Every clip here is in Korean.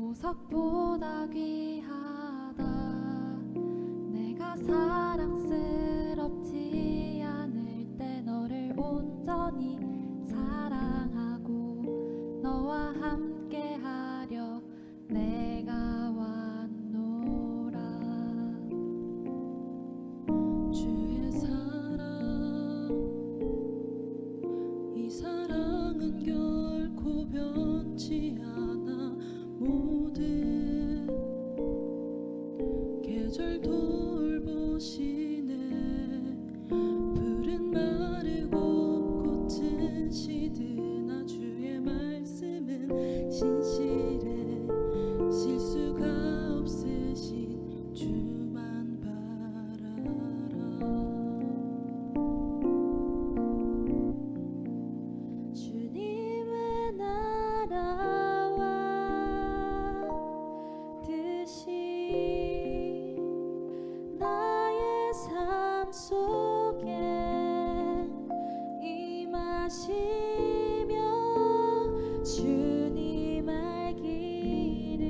보석보다 귀하다. 내가 사랑스럽지 않을 때 너를 온전히 사랑하고 너와 함께하려 내가 왔노라. 주의 사랑, 이 사랑은 결코 변치 않아. 모든 계절 돌보시네. 풀은 마르고 꽃은 시드나 주의 말씀은 신실해. 실수가 없으신 주만 바라라. 주님의 나라와 뜻이 나의 삶 속에 임하시며 주님 알기를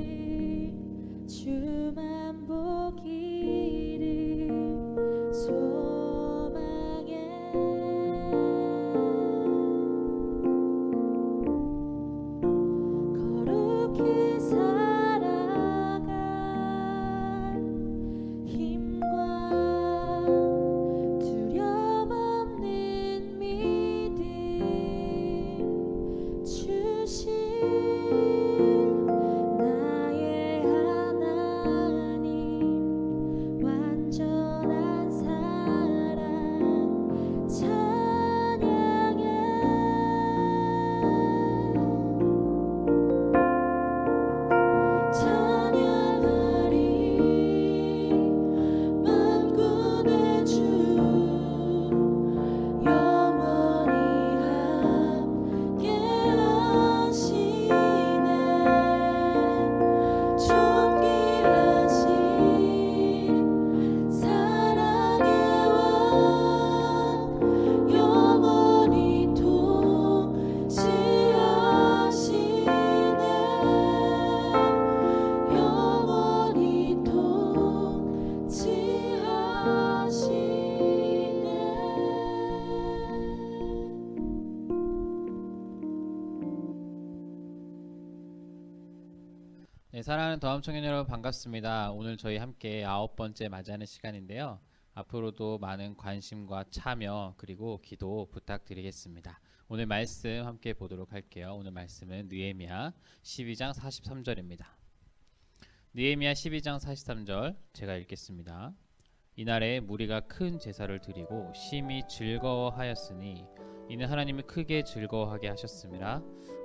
주만 보기를 소망해. 거룩히 살아갈 힘과 두려움 없는 믿음 주신 나의 하나님, 완전한 사랑 찬양해. 찬양하리 만군의 주, 영원히 함께하시네. 존귀하신 사랑의 왕, 영원히 통치하시네. 영원히 통치하시네. 네, 사랑하는 더함 청년 여러분 반갑습니다. 오늘 저희 함께 9번째 맞이하는 시간인데요. 앞으로도 많은 관심과 참여 그리고 기도 부탁드리겠습니다. 오늘 말씀 함께 보도록 할게요. 오늘 말씀은 느헤미야 12장 43절입니다. 느헤미야 12장 43절 제가 읽겠습니다. 이날에 무리가 큰 제사를 드리고 심히 즐거워하였으니 이는 하나님이 크게 즐거워하게 하셨음이라.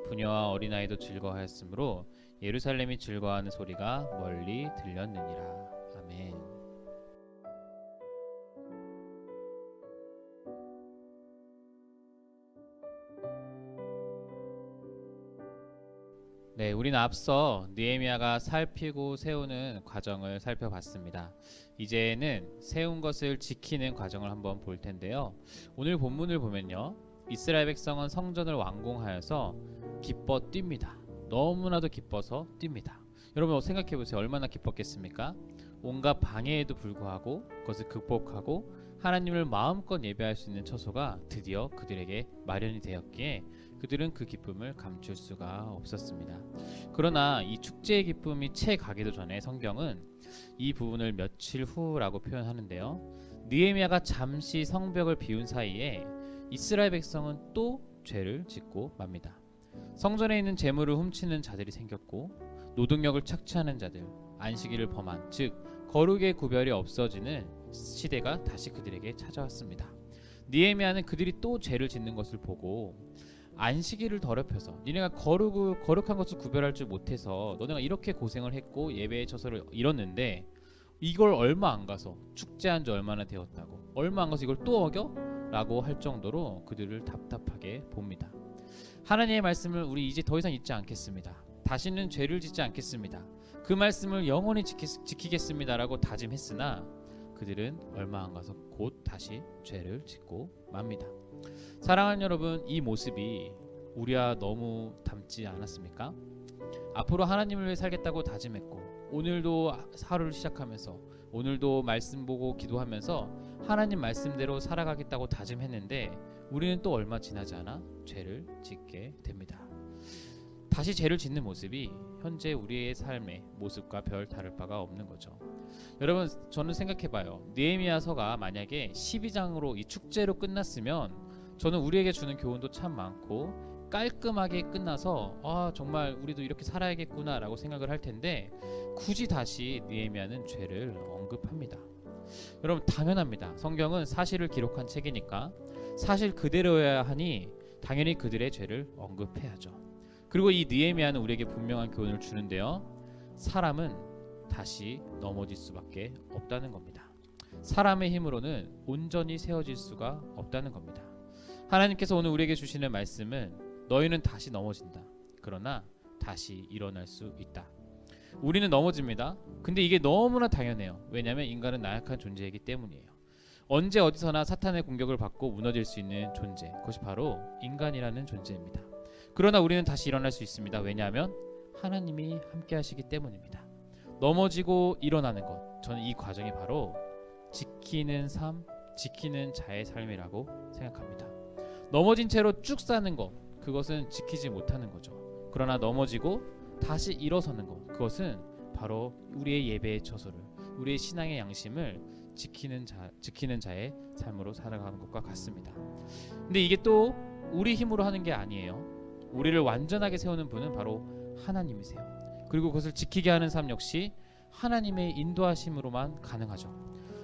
부녀와 어린아이도 즐거워하였으므로 예루살렘이 즐거워하는 소리가 멀리 들렸느니라. 아멘. 네, 우리는 앞서 느헤미야가 살피고 세우는 과정을 살펴봤습니다. 이제는 세운 것을 지키는 과정을 한번 볼 텐데요. 오늘 본문을 보면요, 이스라엘 백성은 성전을 완공하여서 기뻐 뜁니다. 너무나도 기뻐서 뜁니다. 여러분 생각해 보세요. 얼마나 기뻤겠습니까? 온갖 방해에도 불구하고 그것을 극복하고 하나님을 마음껏 예배할 수 있는 처소가 드디어 그들에게 마련이 되었기에 그들은 그 기쁨을 감출 수가 없었습니다. 그러나 이 축제의 기쁨이 채 가기도 전에 성경은 이 부분을 며칠 후라고 표현하는데요. 느헤미야가 잠시 성벽을 비운 사이에 이스라엘 백성은 또 죄를 짓고 맙니다. 성전에 있는 재물을 훔치는 자들이 생겼고 노동력을 착취하는 자들, 안식일을 범한, 즉 거룩의 구별이 없어지는 시대가 다시 그들에게 찾아왔습니다. 느헤미야는 그들이 또 죄를 짓는 것을 보고 안식일을 더럽혀서 니네가 거룩한 것을 구별할 줄 못해서 너네가 이렇게 고생을 했고 예배의 처소를 잃었는데 이걸 얼마 안 가서 축제한 지 얼마나 되었다고 얼마 안 가서 이걸 또 어겨? 라고 할 정도로 그들을 답답하게 봅니다. 하나님의 말씀을 우리 이제 더 이상 잊지 않겠습니다. 다시는 죄를 짓지 않겠습니다. 그 말씀을 영원히 지키겠습니다 라고 다짐했으나 그들은 얼마 안 가서 곧 다시 죄를 짓고 맙니다. 사랑하는 여러분, 이 모습이 우리와 너무 닮지 않았습니까? 앞으로 하나님을 위해 살겠다고 다짐했고 오늘도 하루를 시작하면서 오늘도 말씀 보고 기도하면서 하나님 말씀대로 살아가겠다고 다짐했는데 우리는 또 얼마 지나지 않아 죄를 짓게 됩니다. 다시 죄를 짓는 모습이 현재 우리의 삶의 모습과 별 다를 바가 없는 거죠. 여러분, 저는 생각해봐요. 느헤미야서가 만약에 12장으로 이 축제로 끝났으면 저는 우리에게 주는 교훈도 참 많고 깔끔하게 끝나서 정말 우리도 이렇게 살아야겠구나 라고 생각을 할 텐데 굳이 다시 느헤미야는 죄를 언급합니다. 여러분, 당연합니다. 성경은 사실을 기록한 책이니까 사실 그대로여야 하니 당연히 그들의 죄를 언급해야죠. 그리고 이 느헤미야는 우리에게 분명한 교훈을 주는데요. 사람은 다시 넘어질 수밖에 없다는 겁니다. 사람의 힘으로는 온전히 세워질 수가 없다는 겁니다. 하나님께서 오늘 우리에게 주시는 말씀은 너희는 다시 넘어진다. 그러나 다시 일어날 수 있다. 우리는 넘어집니다. 근데 이게 너무나 당연해요. 왜냐하면 인간은 나약한 존재이기 때문이에요. 언제 어디서나 사탄의 공격을 받고 무너질 수 있는 존재, 그것이 바로 인간이라는 존재입니다. 그러나 우리는 다시 일어날 수 있습니다. 왜냐하면 하나님이 함께 하시기 때문입니다. 넘어지고 일어나는 것, 저는 이 과정이 바로 지키는 삶, 지키는 자의 삶이라고 생각합니다. 넘어진 채로 쭉 사는 것, 그것은 지키지 못하는 거죠. 그러나 넘어지고 다시 일어서는 것, 그것은 바로 우리의 예배의 처소를, 우리의 신앙의 양심을 지키는 자의 삶으로 살아가는 것과 같습니다. 근데 이게 또 우리 힘으로 하는 게 아니에요. 우리를 완전하게 세우는 분은 바로 하나님이세요. 그리고 그것을 지키게 하는 삶 역시 하나님의 인도하심으로만 가능하죠.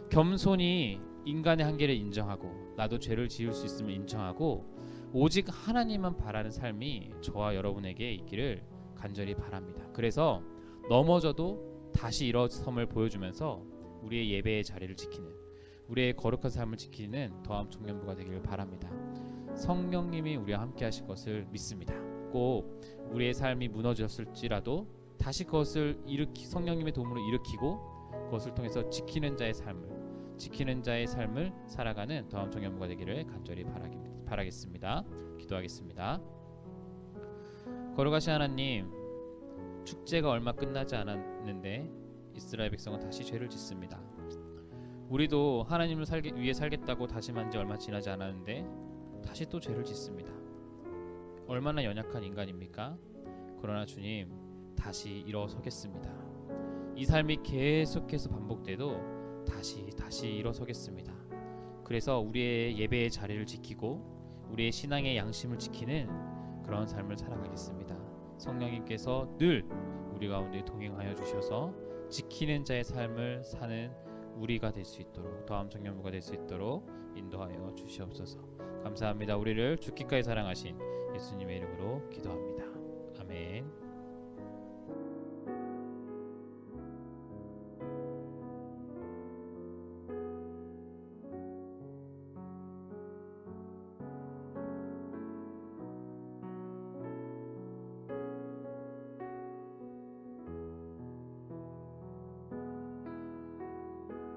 겸손히 인간의 한계를 인정하고 나도 죄를 지을 수 있음을 인정하고 오직 하나님만 바라는 삶이 저와 여러분에게 있기를 간절히 바랍니다. 그래서 넘어져도 다시 일어섬을 보여주면서 우리의 예배의 자리를 지키는, 우리의 거룩한 삶을 지키는 더함 청년부가 되기를 바랍니다. 성령님이 우리와 함께 하실 것을 믿습니다. 꼭 우리의 삶이 무너졌을지라도 다시 그것을 성령님의 도움으로 일으키고 그것을 통해서 지키는 자의 삶을 살아가는 더함 청년부가 되기를 간절히 바라겠습니다. 기도하겠습니다. 거룩하신 하나님, 축제가 얼마 끝나지 않았는데 이스라엘 백성은 다시 죄를 짓습니다. 우리도 하나님을 위해 살겠다고 다짐한 지 얼마 지나지 않았는데 다시 또 죄를 짓습니다. 얼마나 연약한 인간입니까? 그러나 주님, 다시 일어서겠습니다. 이 삶이 계속해서 반복돼도 다시 일어서겠습니다. 그래서 우리의 예배의 자리를 지키고 우리의 신앙의 양심을 지키는 그런 삶을 살아가겠습니다. 성령님께서 늘 우리 가운데 동행하여 주셔서 지키는 자의 삶을 사는 우리가 될 수 있도록, 더함 청년부가 될 수 있도록 인도하여 주시옵소서. 감사합니다. 우리를 죽기까지 사랑하신 예수님의 이름으로 기도합니다.